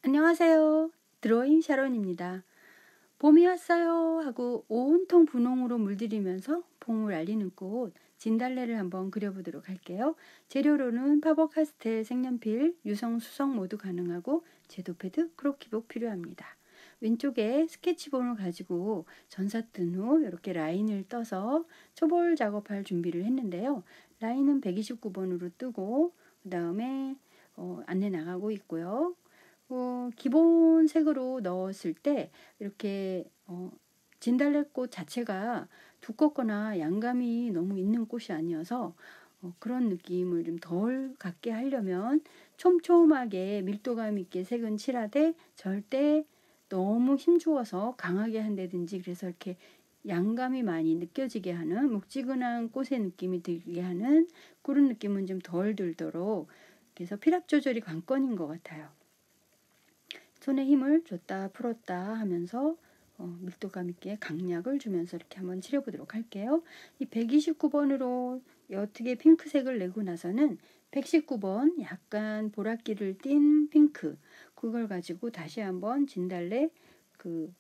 안녕하세요. 드로잉 샤론입니다. 봄이 왔어요 하고 온통 분홍으로 물들이면서 봄을 알리는 꽃 진달래를 한번 그려보도록 할게요. 재료로는 파버카스텔, 색연필, 유성, 수성 모두 가능하고 제도 패드, 크로키북 필요합니다. 왼쪽에 스케치본을 가지고 전사 뜬 후 이렇게 라인을 떠서 초벌 작업할 준비를 했는데요. 라인은 129번으로 뜨고 그 다음에 안내 나가고 있고요. 기본 색으로 넣었을 때 이렇게 진달래꽃 자체가 두껍거나 양감이 너무 있는 꽃이 아니어서 그런 느낌을 좀 덜 갖게 하려면 촘촘하게 밀도감 있게 색은 칠하되 절대 너무 힘주어서 강하게 한다든지 그래서 이렇게 양감이 많이 느껴지게 하는 묵직한 꽃의 느낌이 들게 하는 그런 느낌은 좀 덜 들도록 그래서 필압 조절이 관건인 것 같아요. 손에 힘을 줬다 풀었다 하면서 밀도감 있게 강약을 주면서 이렇게 한번 칠해보도록 할게요. 이 129번으로 어떻게 핑크색을 내고 나서는 119번 약간 보랏기를 띤 핑크 그걸 가지고 다시 한번 진달래 그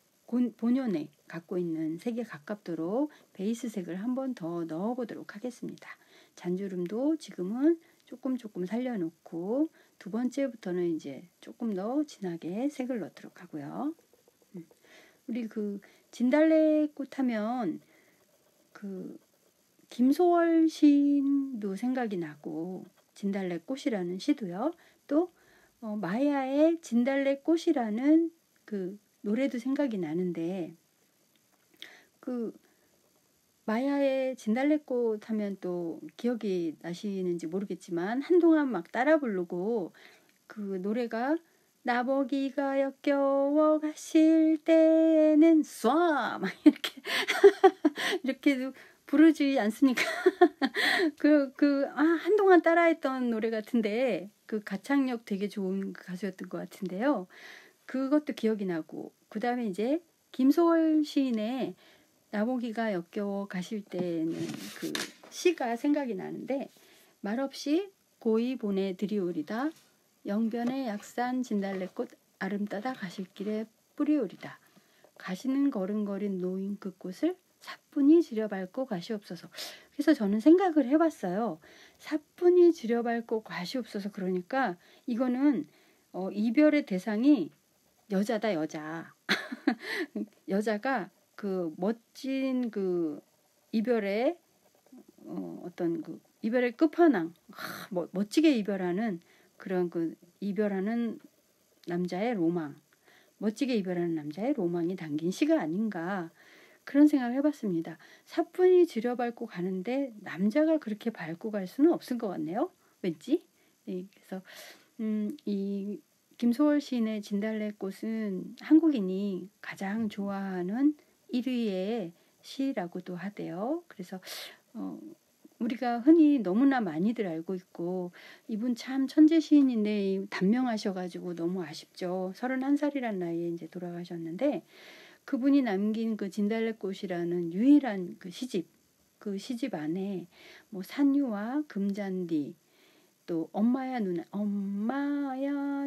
본연에 갖고 있는 색에 가깝도록 베이스 색을 한번 더 넣어보도록 하겠습니다. 잔주름도 지금은 조금 살려놓고 두 번째부터는 이제 조금 더 진하게 색을 넣도록 하고요. 우리 그 진달래꽃 하면 그 김소월 시인도 생각이 나고 진달래꽃이라는 시도요. 또 마야의 진달래꽃이라는 그 노래도 생각이 나는데 그 마야의 진달래꽃 하면 또 기억이 나시는지 모르겠지만 한동안 막 따라 부르고 그 노래가 나보기가 역겨워 가실 때는 쏴 막 이렇게 이렇게도 부르지 않습니까? 한동안 따라했던 노래 같은데 그 가창력 되게 좋은 가수였던 것 같은데요. 그것도 기억이 나고 그 다음에 이제 김소월 시인의 나보기가 역겨워 가실 때는 그 시가 생각이 나는데 말없이 고이 보내드리오리다 영변의 약산 진달래꽃 아름따다 가실 길에 뿌리오리다 가시는 걸음걸인 노인 그 꽃을 사뿐히 들여밟고 가시옵소서. 그래서 저는 생각을 해봤어요. 사뿐히 들여밟고 가시옵소서. 그러니까 이거는 이별의 대상이 여자다 여자. 여자가 그 멋진 그 이별의 어떤 그 이별의 끝판왕 멋지게 이별하는 그런 그 이별하는 남자의 로망 멋지게 이별하는 남자의 로망이 담긴 시가 아닌가 그런 생각을 해봤습니다. 사뿐히 들여밟고 가는데 남자가 그렇게 밟고 갈 수는 없을 것 같네요. 왠지. 네, 그래서 이 김소월 시인의 진달래꽃은 한국인이 가장 좋아하는 1위의 시라고도 하대요. 그래서 우리가 흔히 너무나 많이들 알고 있고 이분 참 천재 시인인데 단명하셔가지고 너무 아쉽죠. 31살이란 나이에 이제 돌아가셨는데 그분이 남긴 그 진달래꽃이라는 유일한 그 시집 안에 뭐 산유와 금잔디 또 엄마야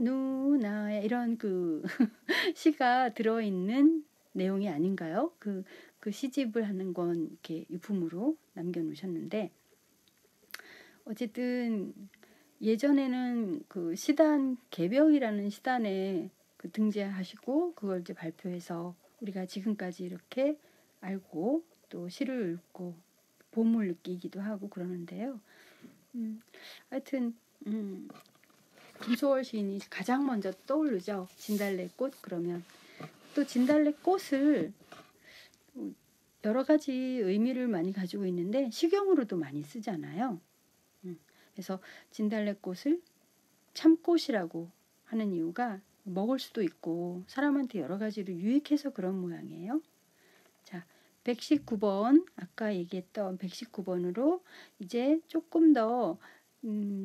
누나야 이런 그 시가 들어있는 내용이 아닌가요? 그 시집을 하는 건 이렇게 유품으로 남겨놓으셨는데 어쨌든 예전에는 그 시단 개벽이라는 시단에 그 등재하시고 그걸 이제 발표해서 우리가 지금까지 이렇게 알고 또 시를 읽고 봄을 느끼기도 하고 그러는데요. 하여튼 김소월 시인이 가장 먼저 떠오르죠. 진달래꽃 그러면 또 진달래꽃을 여러 가지 의미를 많이 가지고 있는데 식용으로도 많이 쓰잖아요. 그래서 진달래꽃을 참꽃이라고 하는 이유가 먹을 수도 있고 사람한테 여러 가지로 유익해서 그런 모양이에요. 자, 119번 아까 얘기했던 119번으로 이제 조금 더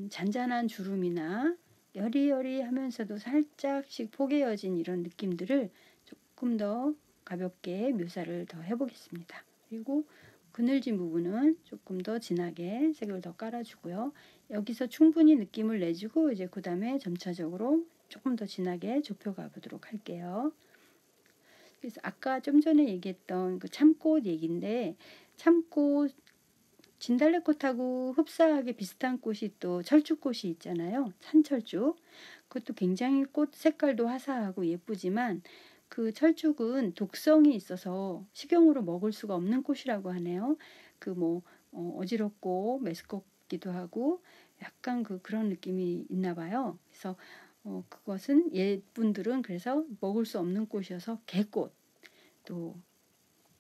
잔잔한 주름이나 여리여리하면서도 살짝씩 포개어진 이런 느낌들을 조금 더 가볍게 묘사를 더 해보겠습니다. 그리고 그늘진 부분은 조금 더 진하게 색을 더 깔아주고요. 여기서 충분히 느낌을 내주고 이제 그 다음에 점차적으로 조금 더 진하게 좁혀가 보도록 할게요. 그래서 아까 좀 전에 얘기했던 그 참꽃 얘기인데, 참꽃 진달래꽃하고 흡사하게 비슷한 꽃이 또 철쭉꽃이 있잖아요. 산철쭉. 그것도 굉장히 꽃 색깔도 화사하고 예쁘지만 그 철쭉은 독성이 있어서 식용으로 먹을 수가 없는 꽃이라고 하네요. 그 뭐 어지럽고 메스껍기도 하고 약간 그런 느낌이 있나 봐요. 그래서 그것은 옛분들은 그래서 먹을 수 없는 꽃이어서 개꽃, 또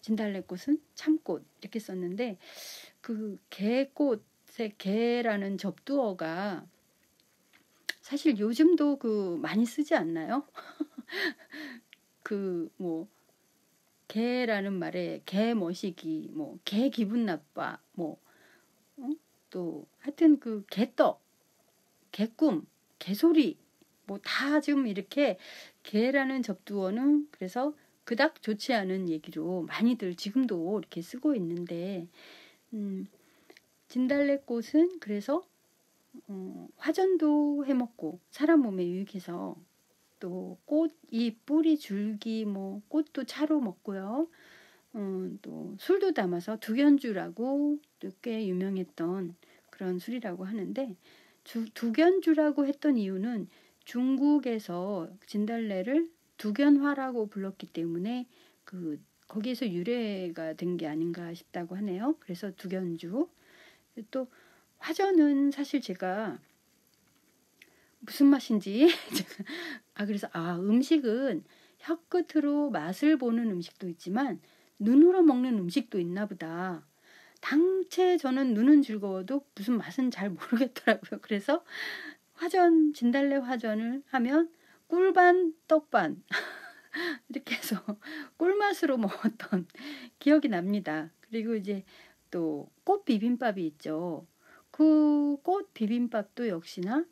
진달래꽃은 참꽃 이렇게 썼는데, 그 개꽃의 개라는 접두어가 사실 요즘도 많이 쓰지 않나요? 뭐 개라는 말에 개 머시기, 뭐 개 기분 나빠, 뭐 또 하여튼 개떡, 개꿈, 개소리, 뭐 다 지금 이렇게 개라는 접두어는 그래서 그닥 좋지 않은 얘기로 많이들 지금도 이렇게 쓰고 있는데, 진달래꽃은 그래서 화전도 해먹고 사람 몸에 유익해서, 또 꽃이 뿌리 줄기 뭐 꽃도 차로 먹고요. 또 술도 담아서 두견주라고 또 꽤 유명했던 그런 술이라고 하는데, 두견주라고 했던 이유는 중국에서 진달래를 두견화라고 불렀기 때문에 거기에서 유래가 된 게 아닌가 싶다고 하네요. 그래서 두견주. 또 화전은 사실 제가 무슨 맛인지 그래서 음식은 혀끝으로 맛을 보는 음식도 있지만 눈으로 먹는 음식도 있나 보다. 당최 저는 눈은 즐거워도 무슨 맛은 잘 모르겠더라고요. 그래서 진달래 화전을 하면 꿀반 떡반 이렇게 해서 꿀맛으로 먹었던 기억이 납니다. 그리고 이제 또 꽃 비빔밥이 있죠. 그 꽃 비빔밥도 역시나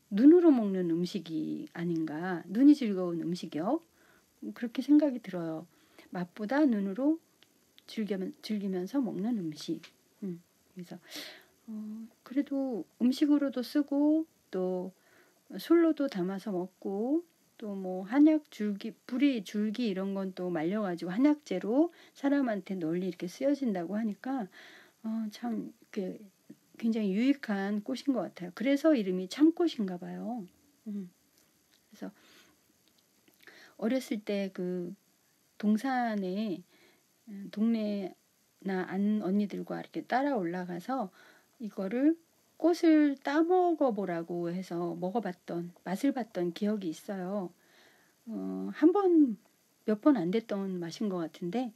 눈으로 먹는 음식이 아닌가, 눈이 즐거운 음식이요. 그렇게 생각이 들어요. 맛보다 눈으로 즐기면서 먹는 음식. 그래서 그래도 음식으로도 쓰고 또 술로도 담아서 먹고, 또 뭐 한약 줄기, 뿌리 줄기 이런 건 또 말려가지고 한약재로 사람한테 널리 이렇게 쓰여진다고 하니까 참 굉장히 유익한 꽃인 것 같아요. 그래서 이름이 참꽃인가 봐요. 그래서 어렸을 때 동산에 동네나 안 언니들과 이렇게 따라 올라가서 이거를 꽃을 따먹어 보라고 해서 맛을 봤던 기억이 있어요. 몇 번 안 됐던 맛인 것 같은데,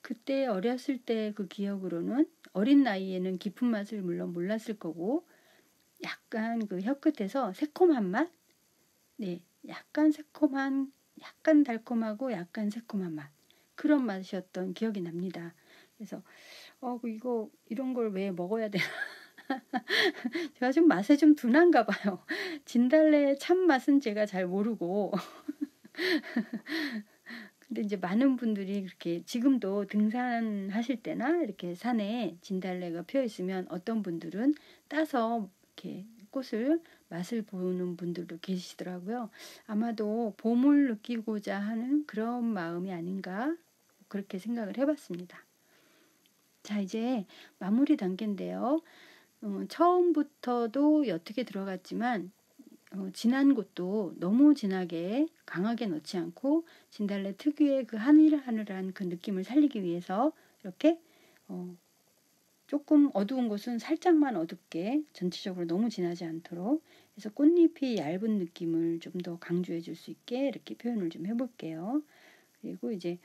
그때 어렸을 때 그 기억으로는 어린 나이에는 깊은 맛을 물론 몰랐을 거고, 약간 혀끝에서 새콤한 맛? 네, 약간 새콤한, 약간 달콤하고 약간 새콤한 맛. 그런 맛이었던 기억이 납니다. 그래서 이런 걸 왜 먹어야 되나? 제가 좀 맛에 좀 둔한가 봐요. 진달래 참 맛은 제가 잘 모르고. 근데 이제 많은 분들이 그렇게 지금도 등산하실 때나 이렇게 산에 진달래가 피어 있으면 어떤 분들은 따서 이렇게 꽃을 맛을 보는 분들도 계시더라고요. 아마도 봄을 느끼고자 하는 그런 마음이 아닌가 그렇게 생각을 해봤습니다. 자, 이제 마무리 단계인데요. 처음부터도 옅게 들어갔지만 진한 것도 너무 진하게 강하게 넣지 않고 진달래 특유의 하늘하늘한 느낌을 살리기 위해서 이렇게 조금 어두운 곳은 살짝만 어둡게, 전체적으로 너무 진하지 않도록 해서 꽃잎이 얇은 느낌을 좀 더 강조해 줄 수 있게 이렇게 표현을 좀 해볼게요. 그리고 이제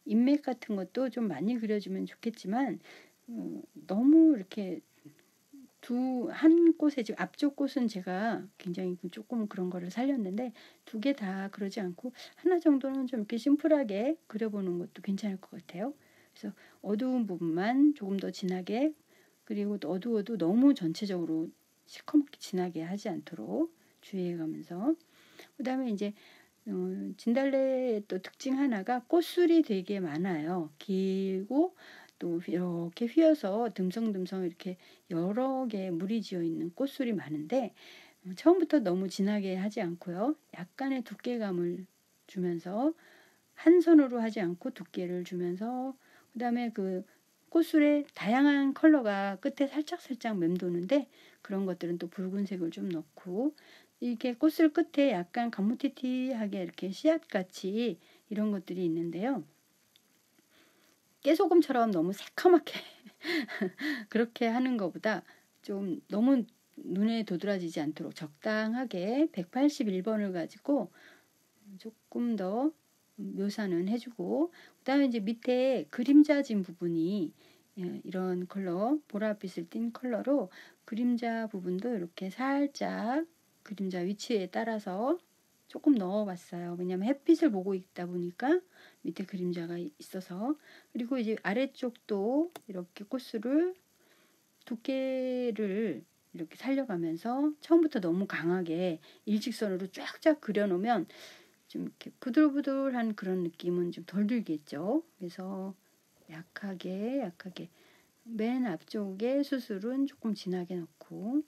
인맥 같은 것도 좀 많이 그려주면 좋겠지만 너무 이렇게 한 꽃에, 지금 앞쪽 꽃은 제가 굉장히 조금 그런 거를 살렸는데 두 개 다 그러지 않고 하나 정도는 좀 이렇게 심플하게 그려보는 것도 괜찮을 것 같아요. 그래서 어두운 부분만 조금 더 진하게, 그리고 또 어두워도 너무 전체적으로 시커멓게 진하게 하지 않도록 주의해가면서, 그 다음에 이제 진달래의 또 특징 하나가 꽃술이 되게 많아요. 길고 또 이렇게 휘어서 듬성듬성 이렇게 여러 개 물이 지어 있는 꽃술이 많은데 처음부터 너무 진하게 하지 않고요. 약간의 두께감을 주면서 한 손으로 하지 않고 두께를 주면서 그다음에 그 꽃술에 다양한 컬러가 끝에 살짝살짝 맴도는데 그런 것들은 또 붉은색을 좀 넣고 이렇게 꽃술 끝에 약간 가무티티하게 이렇게 씨앗같이 이런 것들이 있는데요. 깨소금처럼 너무 새카맣게 그렇게 하는 것보다 좀 너무 눈에 도드라지지 않도록 적당하게 181번을 가지고 조금 더 묘사는 해주고 그다음에 이제 밑에 그림자진 부분이 이런 컬러 보랏빛을 띤 컬러로 그림자 부분도 이렇게 살짝 그림자 위치에 따라서 조금 넣어봤어요. 왜냐면 햇빛을 보고 있다 보니까 밑에 그림자가 있어서 그리고 이제 아래쪽도 이렇게 꽃술을 두께를 이렇게 살려가면서 처음부터 너무 강하게 일직선으로 쫙쫙 그려놓으면 좀 이렇게 부들부들한 그런 느낌은 좀 덜 들겠죠. 그래서 약하게 맨 앞쪽에 수술은 조금 진하게 넣고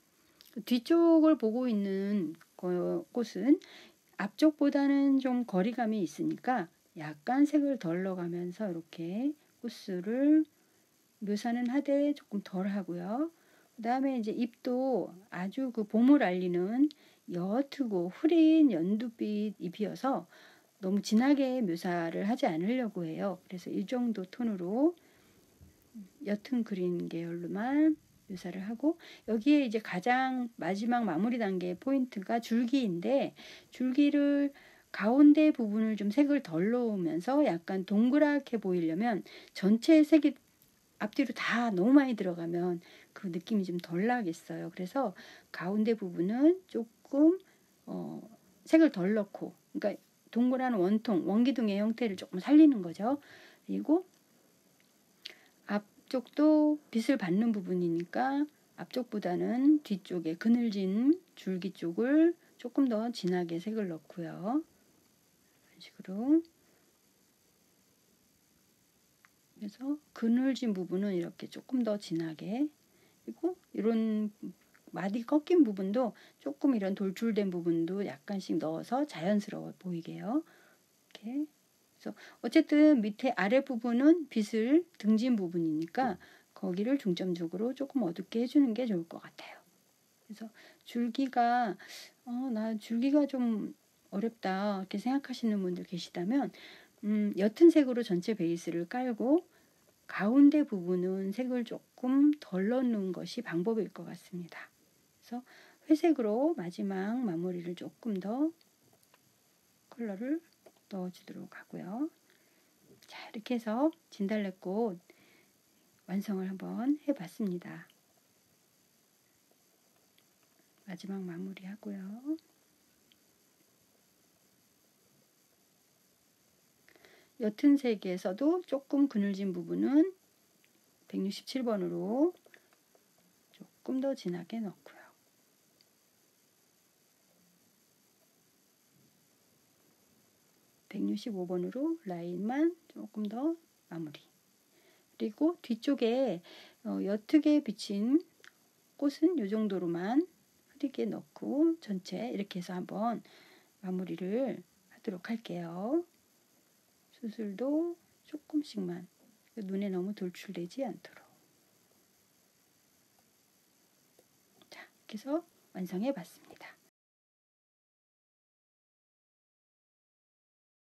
뒤쪽을 보고 있는 꽃은 앞쪽보다는 좀 거리감이 있으니까 약간 색을 덜 넣어가면서 이렇게 꽃술을 묘사는 하되 조금 덜 하고요. 그 다음에 이제 잎도 아주 그 봄을 알리는 옅고 흐린 연두빛 잎이어서 너무 진하게 묘사를 하지 않으려고 해요. 그래서 이 정도 톤으로 옅은 그린 계열로만 묘사를 하고 여기에 이제 가장 마지막 마무리 단계 포인트가 줄기인데 줄기를 가운데 부분을 좀 색을 덜 넣으면서 약간 동그랗게 보이려면 전체 색이 앞뒤로 다 너무 많이 들어가면 그 느낌이 좀 덜 나겠어요. 그래서 가운데 부분은 조금 색을 덜 넣고 그러니까 동그란 원통 원기둥의 형태를 조금 살리는 거죠. 그리고 앞쪽도 빛을 받는 부분이니까 앞쪽보다는 뒤쪽에 그늘진 줄기 쪽을 조금 더 진하게 색을 넣고요. 이런 식으로 그래서 그늘진 부분은 이렇게 조금 더 진하게 그리고 이런 마디 꺾인 부분도 조금 이런 돌출된 부분도 약간씩 넣어서 자연스러워 보이게요. 이렇게 그래서 어쨌든 밑에 아래 부분은 빛을 등진 부분이니까 거기를 중점적으로 조금 어둡게 해주는 게 좋을 것 같아요. 그래서 줄기가 나 줄기가 좀 어렵다 이렇게 생각하시는 분들 계시다면 옅은 색으로 전체 베이스를 깔고 가운데 부분은 색을 조금 덜 넣는 것이 방법일 것 같습니다. 그래서 회색으로 마지막 마무리를 조금 더 컬러를 넣어주도록 하고요. 자, 이렇게 해서 진달래꽃 완성을 한번 해봤습니다. 마지막 마무리 하고요. 옅은 색에서도 조금 그늘진 부분은 167번으로 조금 더 진하게 넣고요. 165번으로 라인만 조금 더 마무리. 그리고 뒤쪽에 옅게 비친 꽃은 이 정도로만 흐리게 넣고 전체 이렇게 해서 한번 마무리를 하도록 할게요. 수술도 조금씩만 눈에 너무 돌출되지 않도록. 자, 이렇게 해서 완성해 봤습니다.